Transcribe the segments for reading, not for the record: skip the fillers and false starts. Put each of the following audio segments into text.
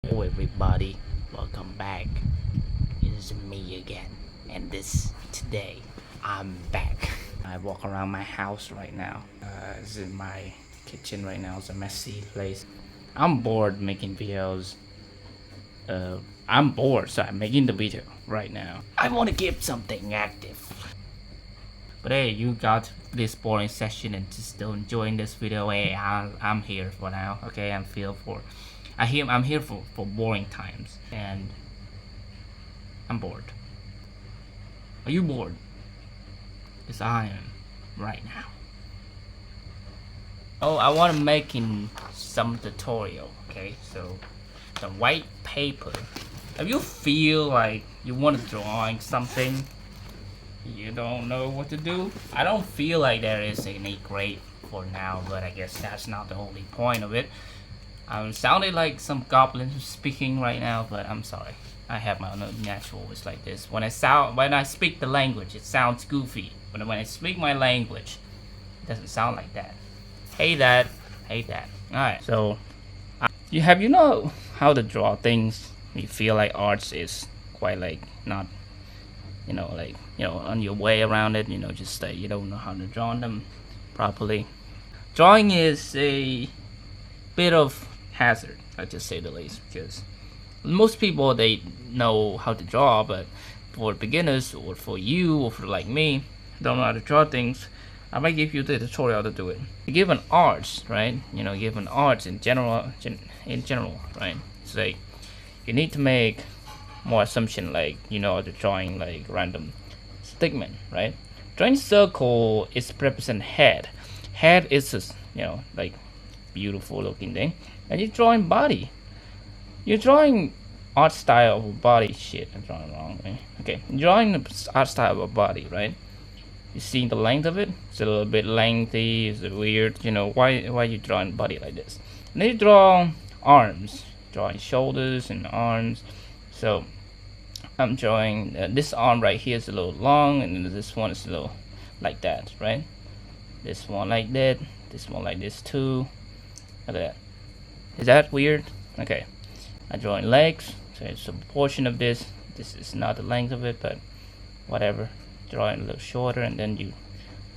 Hello everybody, welcome back. It's me again, and today I'm back. I walk around my house right now. It's in my kitchen right now. It's a messy place. I'm bored making videos. I'm bored, so I'm making the video right now. I want to keep something active. But hey, you got this boring session and just don't join this video. Hey, I'm here for now. Okay, I'm here for boring times, and I'm bored. Are you bored? Because I am right now. Oh, I want to make some tutorial. Okay, so the white paper. If you feel like you want to drawing something, you don't know what to do. I don't feel like there is any grade for now, but I guess that's not the only point of it. I'm sounding like some goblin speaking right now, but I'm sorry. I have my own natural voice like this. When I speak the language, it sounds goofy. But when I speak my language, it doesn't sound like that. Hate that. Alright, so you know how to draw things. You feel like arts is quite like not, on your way around it. Just you don't know how to draw them properly. Drawing is a bit of hazard, I just say the least, because most people they know how to draw, but for beginners or for you or for like me don't know how to draw things, I might give you the tutorial to do it. You give an arts, right? Give an arts in general, right? It's like you need to make more assumption, like how to drawing like random stickman, right? Drawing circle is represent head. Head is just like beautiful looking thing, and you're drawing body. You're drawing art style of a body. Shit, I'm drawing wrong. Okay, you're drawing the art style of a body, right? You see the length of it? It's a little bit lengthy. It's weird. Why you drawing body like this? And then you draw arms, drawing shoulders and arms. So I'm drawing this arm right here is a little long, and then this one is a little like that, right? This one like that. This one like this too. Look at that. Is that weird? Okay. I'm drawing legs, so it's a portion of this. This is not the length of it, but whatever. Drawing a little shorter, and then you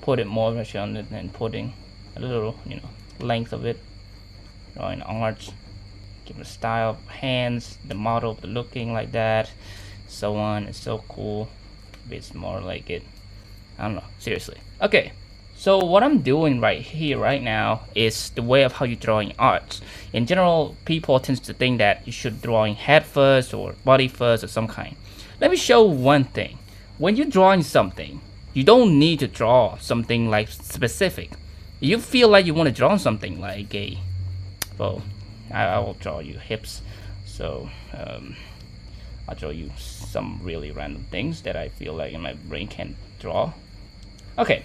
put it more pressure on it, and putting a little, length of it. Drawing arms, give it a style, hands, the model, the looking like that, so on. It's so cool. It's more like it. I don't know. Seriously. Okay. So what I'm doing right now is the way of how you're drawing art. In general, people tend to think that you should drawing head first or body first or some kind. Let me show one thing. When you're drawing something, you don't need to draw something like specific. You feel like you want to draw something like I will draw you hips. So I'll draw you some really random things that I feel like my brain can draw. Okay.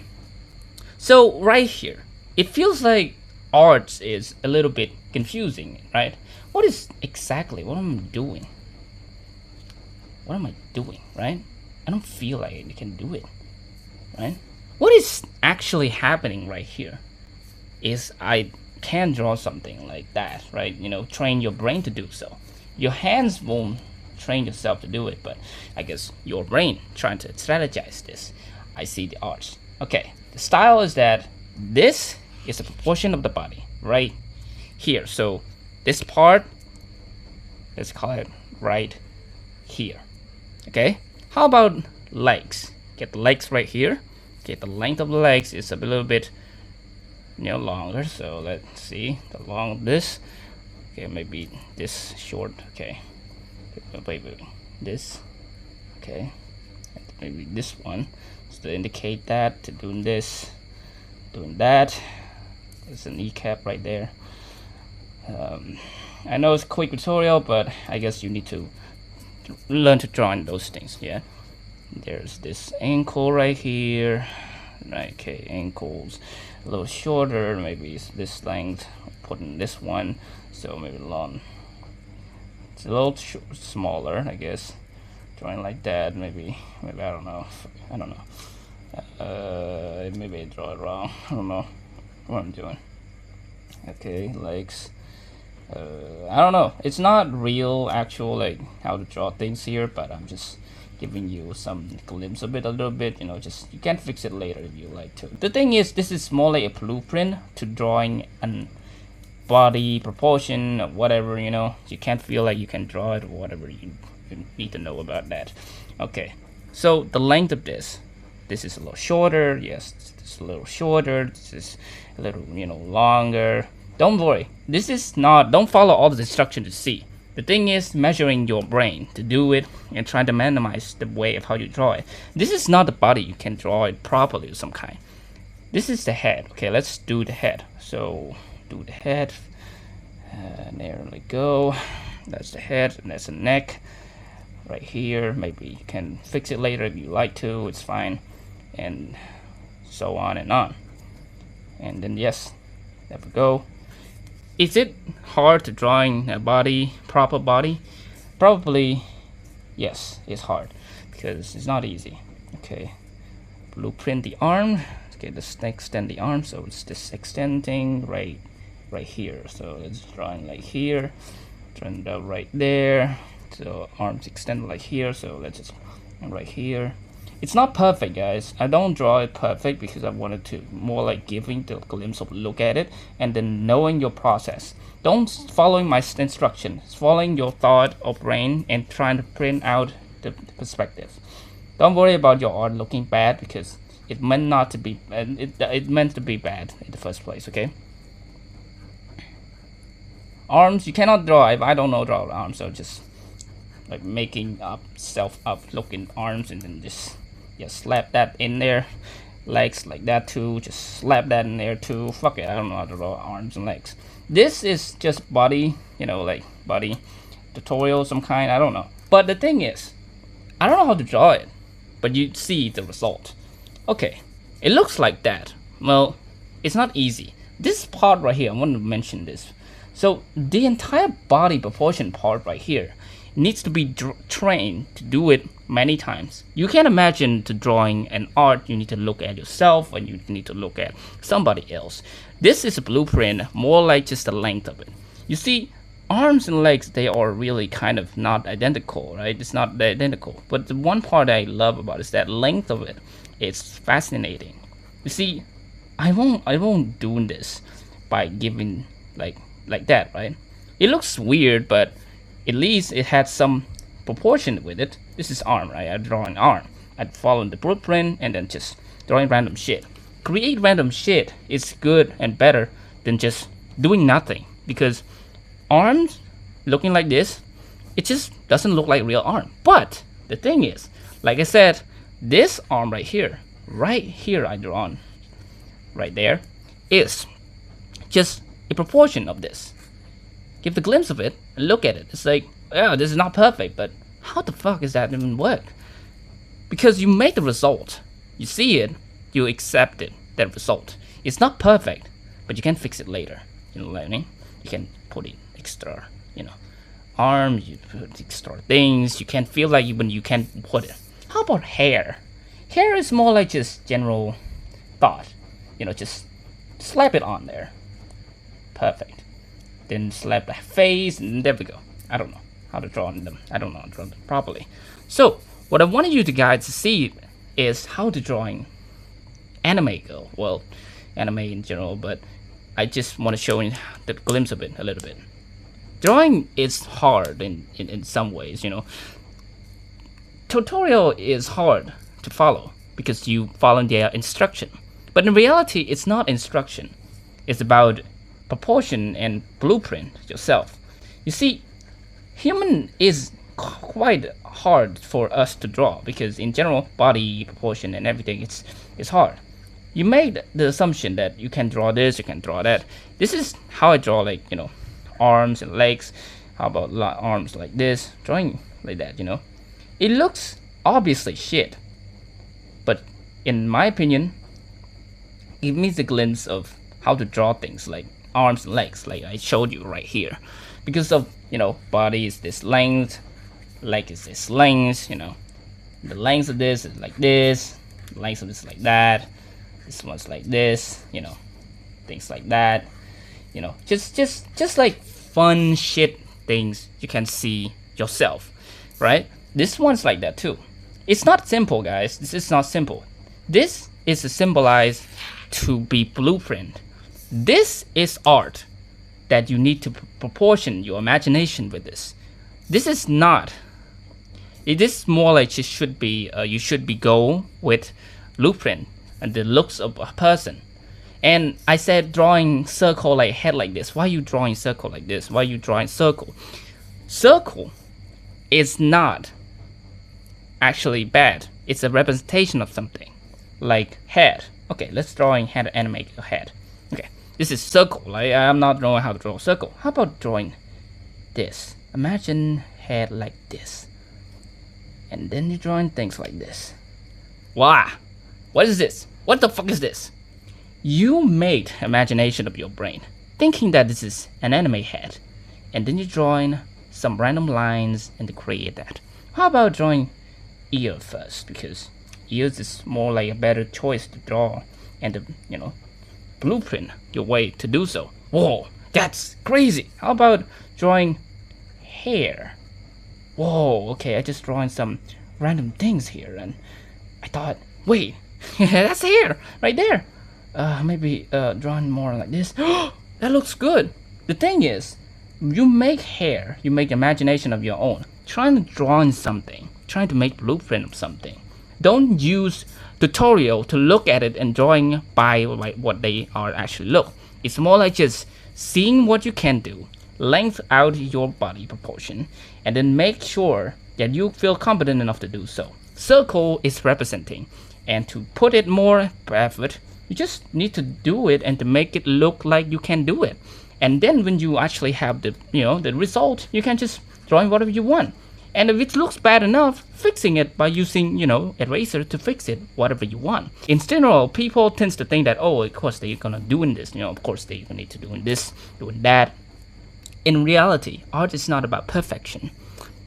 So right here, it feels like arts is a little bit confusing, right? What is exactly what am I doing? What am I doing, right? I don't feel like I can do it, right? What is actually happening right here is I can draw something like that, right? Train your brain to do so. Your hands won't train yourself to do it, but I guess your brain trying to strategize this. I see the arts. Okay. The style is that this is a proportion of the body right here. So this part, let's call it right here. Okay. How about legs? Get the legs right here. Okay, the length of the legs is a little bit longer. So let's see the long this. Okay, maybe this short. Okay. Wait. This. Okay. Maybe this one. To indicate that, to doing this, doing that. There's a kneecap right there. I know it's a quick tutorial, but I guess you need to learn to draw in those things. Yeah, there's this ankle right here. Right, okay, ankles a little shorter, maybe it's this length. Putting this one, so maybe long. It's a little smaller, I guess. Drawing like that, maybe I don't know. Maybe I draw it wrong. I don't know what I'm doing. Okay, legs. I don't know. It's not real, actual, like how to draw things here, but I'm just giving you some glimpse of it a little bit. You know, just you can fix it later if you like to. The thing is, this is more like a blueprint to drawing an body proportion or whatever. You know, you can't feel like you can draw it or whatever. You need to know about that. Okay, so the length of this is a little shorter. Yes, it's a little shorter. This is a little, you know, longer. Don't worry, this is not, don't follow all the instructions to see. The thing is measuring your brain to do it and trying to minimize the way of how you draw it. This is not the body, you can draw it properly of some kind. This is the head. Okay, let's do the head. So do the head. There we go. That's the head, and that's the neck right here. Maybe you can fix it later if you like to, it's fine. And so on and on. And then yes, there we go. Is it hard to drawing a body, proper body? Probably yes, it's hard because it's not easy. Okay, blueprint the arm. Okay, let's extend the arm. So it's this extending right here. So it's drawing like here, turn it out right there. So arms extend like here. So let's just right here. It's not perfect, guys. I don't draw it perfect because I wanted to more like giving the glimpse of look at it and then knowing your process. Don't following my instructions, following your thought or brain and trying to print out the perspective. Don't worry about your art looking bad because it meant not to be. It meant to be bad in the first place. Okay. Arms, you cannot draw if I don't know draw arms. So just like making up looking arms and then just slap that in there. Legs like that too, just slap that in there too. Fuck it, I don't know how to draw arms and legs. This is just body, you know, like body tutorial some kind, I don't know. But the thing is, I don't know how to draw it, but you see the result. Okay, it looks like that. Well, it's not easy. This part right here, I want to mention this. So the entire body proportion part right here needs to be trained to do it many times. You can't imagine to drawing an art, you need to look at yourself and you need to look at somebody else. This is a blueprint, more like just the length of it. You see, arms and legs, they are really kind of not identical, right? It's not identical. But the one part I love about it is that length of it. It's fascinating. You see, I won't do this by giving like that, right? It looks weird, but at least it had some proportion with it. This is arm, right? I draw an arm. I'd follow the blueprint and then just drawing random shit. Create random shit is good and better than just doing nothing, because arms looking like this, it just doesn't look like real arm. But the thing is, like I said, this arm right here I drawn right there is just a proportion of this. Give the glimpse of it and look at it. It's like, oh, this is not perfect, but how the fuck is that even work? Because you make the result. You see it, you accept it, that result. It's not perfect, but you can fix it later. You know what I mean? You can put in extra, you know, arms, you put extra things. You can feel like when you can put it. How about hair? Hair is more like just general thought. You know, just slap it on there. Perfect. Then slap the face, and there we go. I don't know how to draw them. I don't know how to draw them properly. So, what I wanted you guys to see is how to drawing anime go. Well, anime in general, but I just want to show you the glimpse of it a little bit. Drawing is hard in some ways, you know. Tutorial is hard to follow because you follow their instruction. But in reality, it's not instruction. It's about proportion and blueprint yourself. You see, human is quite hard for us to draw because in general, body proportion and everything, it's hard. You made the assumption that you can draw this, you can draw that. This is how I draw, like, you know, arms and legs. How about arms like this, drawing like that, you know. It looks obviously shit, but in my opinion, give me the glimpse of how to draw things like arms and legs, like I showed you right here. Because of, you know, body is this length, leg is this length, you know. The length of this is like this, the length of this is like that, this one's like this, you know, things like that. You know, just like fun shit things you can see yourself, right? This one's like that too. It's not simple, guys. This is not simple. This is symbolized to be blueprint. This is art that you need to proportion your imagination with this. This is not. It is more like it should be. You should be go with blueprint and the looks of a person. And I said drawing circle like head like this. Why are you drawing circle like this? Why are you drawing circle? Circle is not actually bad. It's a representation of something. Like head. Okay, let's drawing head, animate your head. Okay, this is circle. Like, I'm not knowing how to draw a circle. How about drawing this? Imagine head like this. And then you're drawing things like this. Wow. What is this? What the fuck is this? You made imagination of your brain, thinking that this is an anime head. And then you're drawing some random lines and to create that. How about drawing ear first? Because ears is more like a better choice to draw and to, blueprint your way to do so. Whoa, that's crazy. How about drawing hair? Whoa, okay, I just drawing some random things here and I thought, wait, that's hair right there. Maybe drawing more like this. That looks good. The thing is, you make hair, you make imagination of your own. Trying to draw in something, trying to make blueprint of something. Don't use tutorial to look at it and drawing by like what they are actually look. It's more like just seeing what you can do, length out your body proportion, and then make sure that you feel competent enough to do so. Circle is representing, and to put it more effort, you just need to do it and to make it look like you can do it. And then when you actually have the the result, you can just drawing whatever you want. And if it looks bad enough, fixing it by using, eraser to fix it, whatever you want. In general, people tend to think that, oh, of course they're gonna doing this, of course they need to doing this, doing that. In reality, art is not about perfection.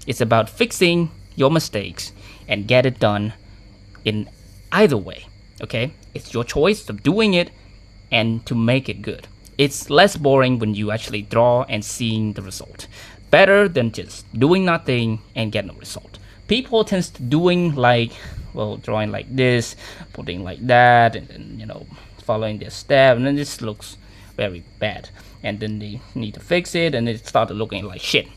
It's about fixing your mistakes and get it done in either way, okay? It's your choice of doing it and to make it good. It's less boring when you actually draw and seeing the result. Better than just doing nothing and getting a result. People tend to doing like, drawing like this, putting like that, and then, following their step, and then this looks very bad. And then they need to fix it, and it started looking like shit.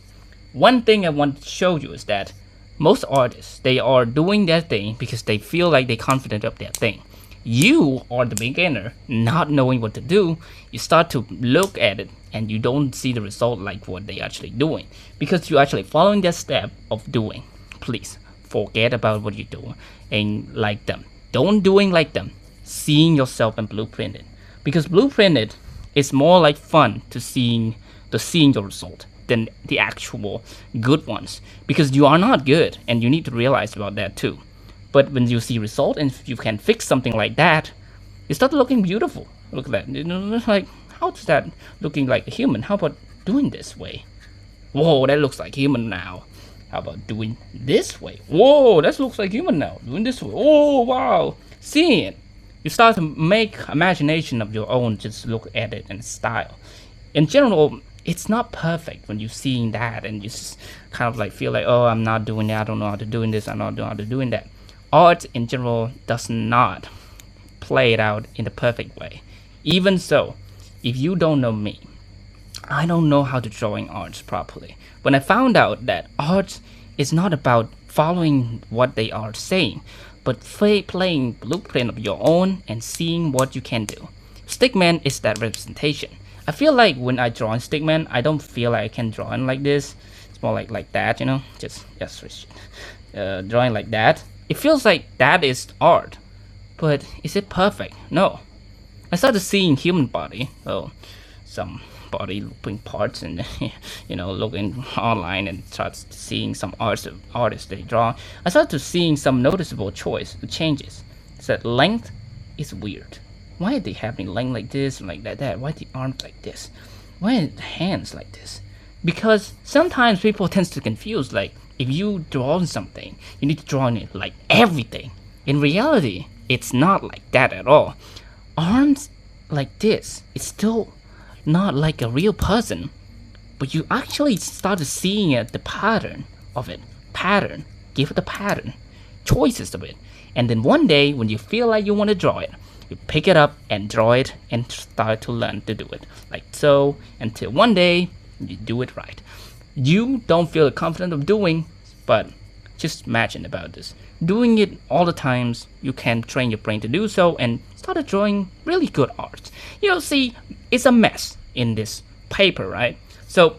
One thing I want to show you is that most artists, they are doing their thing because they feel like they're confident of their thing. You are the beginner, not knowing what to do. You start to look at it and you don't see the result like what they actually doing because you're actually following their step of doing. Please forget about what you do and like them. Don't doing like them. Seeing yourself and blueprint it, because blueprint it is more like fun to seeing your result than the actual good ones, because you are not good and you need to realize about that too. But when you see result and you can fix something like that, it starts looking beautiful. Look at that. Like, how's that looking like a human? How about doing this way? Whoa, that looks like human now. How about doing this way? Whoa, that looks like human now. Doing this way. Oh, wow. Seeing it. You start to make imagination of your own. Just look at it and style. In general, it's not perfect when you're seeing that and you just kind of like feel like, oh, I'm not doing that. I don't know how to do this. I'm not know how to doing that. Art in general does not play it out in the perfect way. Even so, if you don't know me, I don't know how to drawing arts properly. When I found out that art is not about following what they are saying, but playing blueprint of your own and seeing what you can do. Stickman is that representation. I feel like when I draw in Stickman, I don't feel like I can draw in like this. It's more like that, just drawing like that. It feels like that is art, but is it perfect? No. I started seeing human body, some body looping parts, and looking online and started seeing some artists they draw. I started seeing some noticeable changes. It's that length is weird. Why are they having length like this and like that? Why are the arms like this? Why are the hands like this? Because sometimes people tend to confuse, like, if you draw something, you need to draw in it like everything. In reality, it's not like that at all. Arms like this, it's still not like a real person, but you actually started seeing the pattern of it. Pattern. Give it the pattern. Choices of it. And then one day, when you feel like you want to draw it, you pick it up and draw it and start to learn to do it. Like so, until one day, you do it right. You don't feel confident of doing, but just imagine about this. Doing it all the times, you can train your brain to do so and start drawing really good art. See, it's a mess in this paper, right? So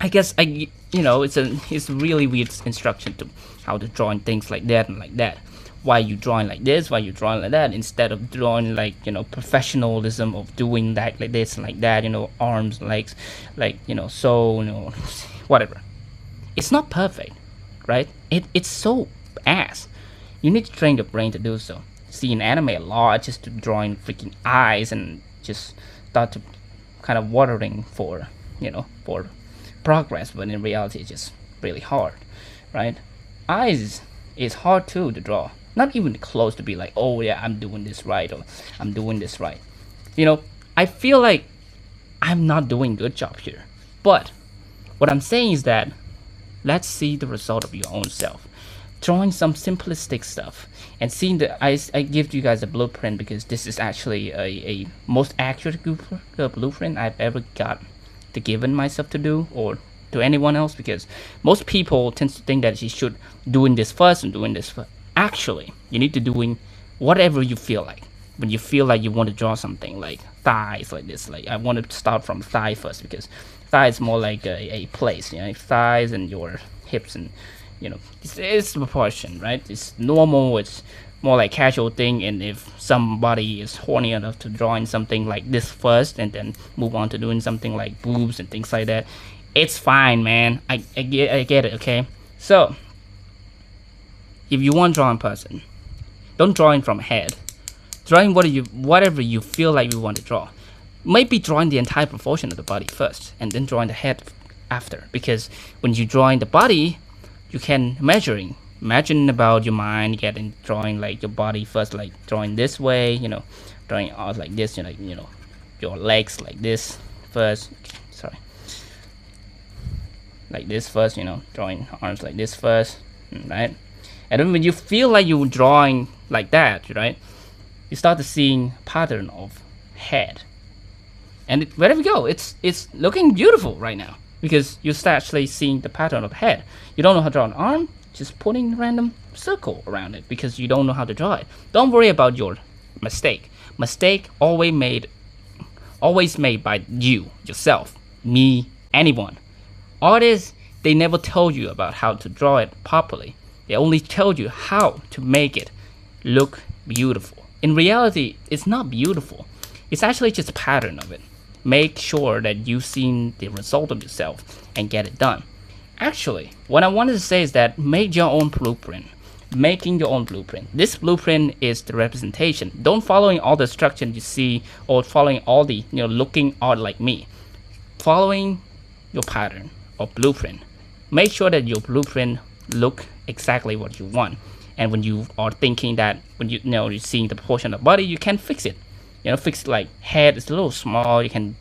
I guess it's a really weird instruction to how to drawing things like that and like that. Why you drawing like this? Why you drawing like that? Instead of drawing like professionalism of doing that like this and like that. Arms, legs, like so whatever. It's not perfect, right? It's so ass. You need to train your brain to do so. See in anime a lot, just to drawing freaking eyes and just start to kind of watering for progress, but in reality it's just really hard, right? Eyes is hard too to draw. Not even close to be like, oh yeah, I'm doing this right, or I'm doing this right. I feel like I'm not doing a good job here. But what I'm saying is that let's see the result of your own self. Drawing some simplistic stuff and seeing I give you guys a blueprint because this is actually a most accurate blueprint I've ever got to given myself to do, or to anyone else, because most people tend to think that you should doing this first and doing this first. Actually, you need to doing whatever you feel like. When you feel like you want to draw something like thighs like this, like I want to start from thigh first because thigh is more like a place, thighs and your hips, and it's proportion, right? It's normal, it's more like casual thing. And if somebody is horny enough to drawing something like this first and then move on to doing something like boobs and things like that, it's fine, man. I get it, okay? So if you want drawing person, don't drawing from head. Drawing whatever you feel like you want to draw. Maybe drawing the entire proportion of the body first, and then drawing the head after. Because when you drawing the body, you can imagine about your mind, getting drawing like your body first, like drawing this way, drawing out like this, your legs like this first. Sorry, like this first, drawing arms like this first, right? And then when you feel like you're drawing like that, right, you start to seeing pattern of head, and wherever you go, it's looking beautiful right now because you start actually seeing the pattern of head. You don't know how to draw an arm, just putting a random circle around it because you don't know how to draw it. Don't worry about your mistake. Mistake always made by you, yourself, me, anyone. Artists, they never told you about how to draw it properly. They only told you how to make it look beautiful. In reality, it's not beautiful. It's actually just a pattern of it. Make sure that you've seen the result of yourself and get it done. Actually, what I wanted to say is that make your own blueprint. Making your own blueprint. This blueprint is the representation. Don't following all the structure you see or following all the looking art like me. Following your pattern or blueprint. Make sure that your blueprint look exactly what you want. And when you are thinking that when you're seeing the proportion of the body, you can fix it. Fix it like head is a little small. You can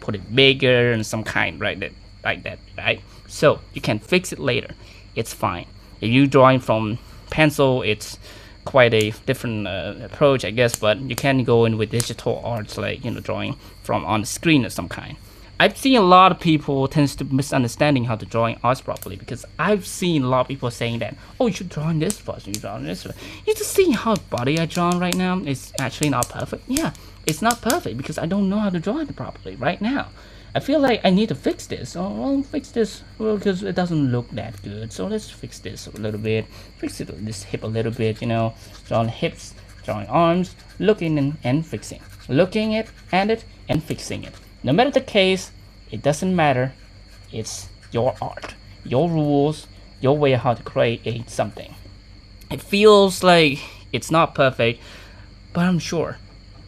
put it bigger and some kind, right? Like that, right? So you can fix it later. It's fine. If you're drawing from pencil, it's quite a different approach, I guess. But you can go in with digital arts, like drawing from on the screen of some kind. I've seen a lot of people tends to misunderstanding how to drawing arts properly because I've seen a lot of people saying that, oh, you should draw on this first, you draw on this first. You just see how body I draw right now is actually not perfect. Yeah, it's not perfect because I don't know how to draw it properly right now. I feel like I need to fix this. Oh, well, fix this because it doesn't look that good. So let's fix this a little bit. Fix it this hip a little bit. Drawing hips, drawing arms, looking and fixing, looking at it and fixing it. No matter the case, it doesn't matter. It's your art, your rules, your way of how to create something. It feels like it's not perfect, but I'm sure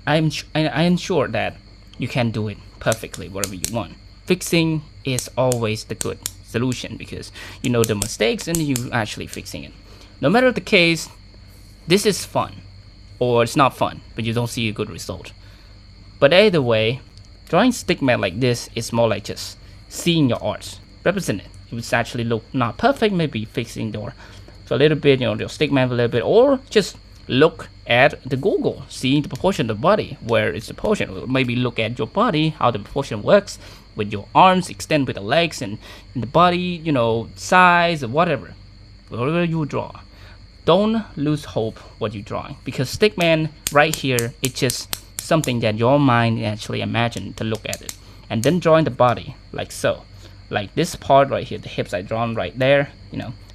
that you can do it perfectly, whatever you want. Fixing is always the good solution because you know the mistakes and you actually fixing it. No matter the case, this is fun, or it's not fun, but you don't see a good result. But either way, drawing stickman like this is more like just seeing your arts, represent it. If it's actually look not perfect, maybe fixing your so a little bit, your stickman a little bit, or just look at the Google, seeing the proportion of the body, where is the proportion. Maybe look at your body, how the proportion works with your arms, extend with the legs and the body, size or whatever you draw. Don't lose hope what you're drawing, because stickman right here, it's just something that your mind actually imagined to look at it, and then drawing the body like so, like this part right here, the hips I drawn right there.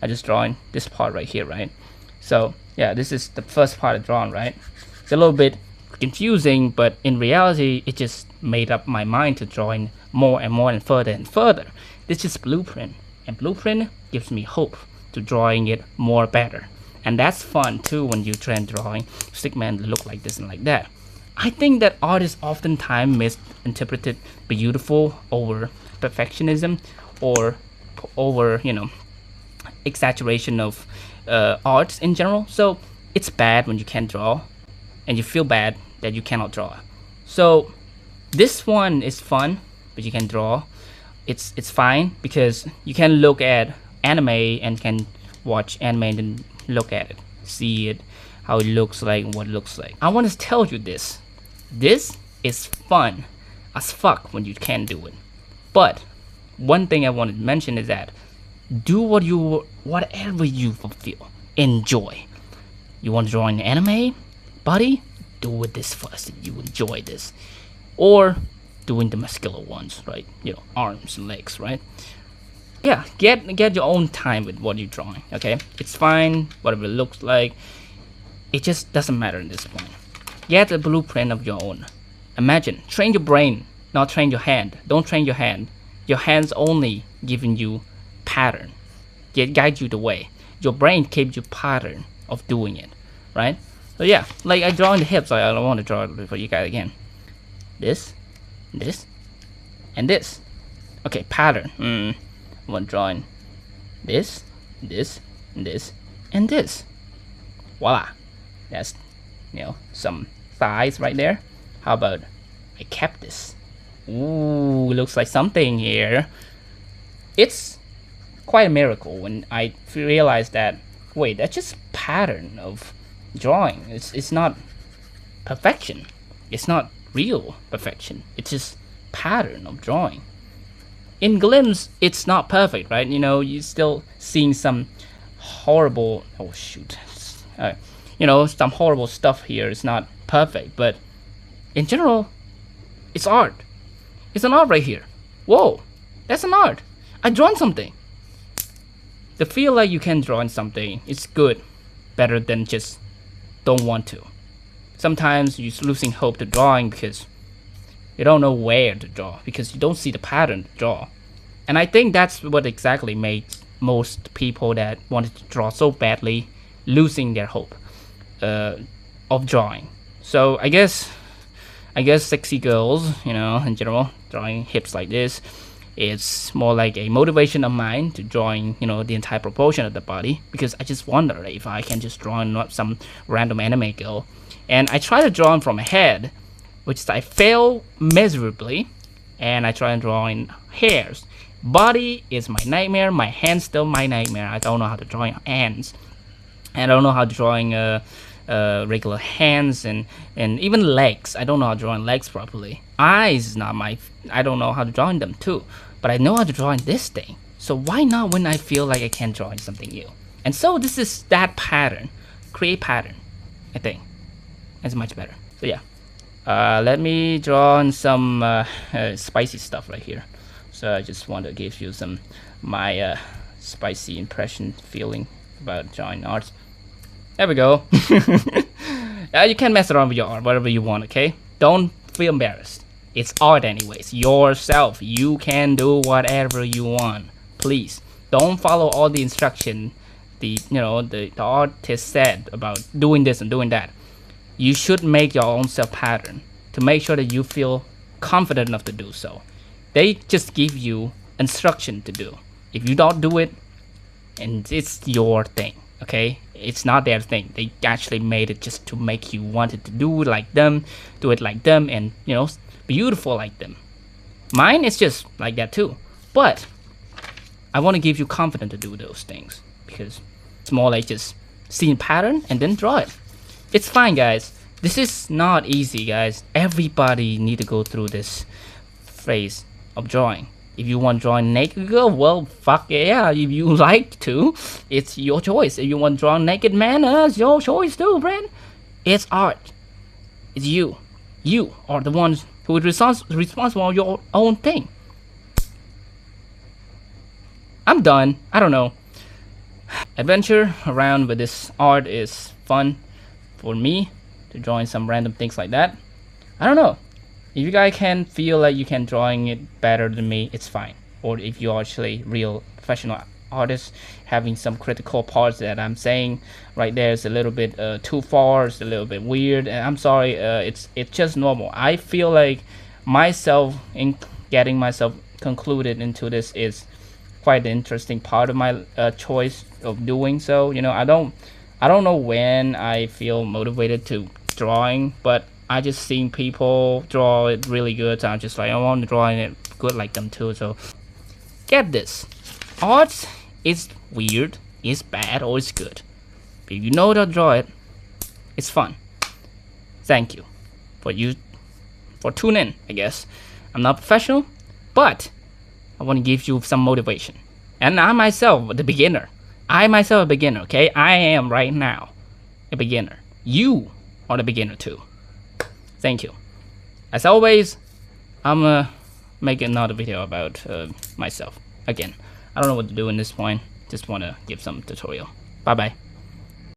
I just drawing this part right here, right? So yeah, this is the first part I drawn, right? It's a little bit confusing, but in reality, it just made up my mind to drawing more and more and further. This is blueprint, and blueprint gives me hope to drawing it more better. And that's fun too when you try drawing stickman look like this and like that. I think that artists oftentimes misinterpreted beautiful over perfectionism, or over exaggeration of arts in general. So it's bad when you can't draw, and you feel bad that you cannot draw. So this one is fun, but you can draw. It's fine because you can look at anime and can watch anime and then look at it, see it, how it looks like, what it looks like. I want to tell you this. This is fun as fuck when you can do it. But one thing I want to mention is that do whatever you feel. Enjoy. You want to draw an anime, buddy? Do it this first. You enjoy this, or doing the muscular ones, right? Arms and legs, right? Yeah, get your own time with what you're drawing. Okay, it's fine. Whatever it looks like, it just doesn't matter at this point. Get a blueprint of your own. Imagine. Train your brain, not train your hand. Don't train your hand. Your hand's only giving you pattern, guide you the way. Your brain gives you pattern of doing it, right? So yeah, like I draw in the hips. I don't want to draw it for you guys again. This, and this. Okay, pattern. I want to draw in this, and this. Voila. That's some thighs right there. How about I kept this? Ooh, looks like something here. It's quite a miracle when I realized that, wait, that's just pattern of drawing. It's not perfection. It's not real perfection. It's just pattern of drawing. In glimpse, it's not perfect, right? You're still seeing some horrible, oh shoot, some horrible stuff here. It's not perfect, but in general, it's art. It's an art right here. Whoa, that's an art. I drawn something. The feel like you can draw in something is good, better than just don't want to. Sometimes you're losing hope to drawing because you don't know where to draw, because you don't see the pattern to draw. And I think that's what exactly made most people that wanted to draw so badly losing their hope of drawing. So I guess sexy girls, in general, drawing hips like this, it's more like a motivation of mine to drawing, the entire proportion of the body, because I just wonder if I can just draw not some random anime girl. And I try to draw them from a head, which I fail miserably, and I try and draw in hairs. Body is my nightmare. My hands still my nightmare. I don't know how to draw hands, and I don't know how to drawing regular hands and even legs. I don't know how to draw legs properly. Eyes is not my. I don't know how to draw them too, but I know how to draw in this thing. So why not when I feel like I can draw in something new? And so this is that pattern. Create pattern. I think it's much better. So yeah. Let me draw on some spicy stuff right here. So I just want to give you some my spicy impression feeling about drawing arts. There we go. You can mess around with your art, whatever you want, okay? Don't feel embarrassed. It's art anyways. Yourself. You can do whatever you want. Please. Don't follow all the instruction the artist said about doing this and doing that. You should make your own self pattern to make sure that you feel confident enough to do so. They just give you instruction to do. If you don't do it, and it's your thing, okay? It's not their thing. They actually made it just to make you want it to do it like them, and beautiful like them. Mine is just like that too. But I want to give you confidence to do those things, because it's more like just seeing pattern and then draw it. It's fine, guys. This is not easy, guys. Everybody need to go through this phase of drawing. If you want to draw a naked girl, well, fuck yeah. If you like to, it's your choice. If you want to draw a naked man, it's your choice too, friend. It's art. It's you. You are the ones who is responsible for your own thing. I'm done. I don't know. Adventure around with this art is fun for me, to drawing some random things like that. I don't know. If you guys can feel like you can drawing it better than me, it's fine. Or if you're actually real professional artist, having some critical parts that I'm saying right there is a little bit too far, it's a little bit weird, and I'm sorry, it's just normal. I feel like myself, in getting myself concluded into this, is quite the interesting part of my choice of doing so. You know, I don't know when I feel motivated to drawing, but I just seen people draw it really good, so I'm just like, I want to draw it good like them too. So get this, art is weird, it's bad, or it's good, but if you know how to draw it, it's fun. Thank you for tuning in. I guess I'm not professional, but I want to give you some motivation. And I myself, the beginner. Okay? I am right now a beginner. You are the beginner too. Thank you. As always, I'm gonna make another video about myself. Again, I don't know what to do in this point. Just want to give some tutorial. Bye bye.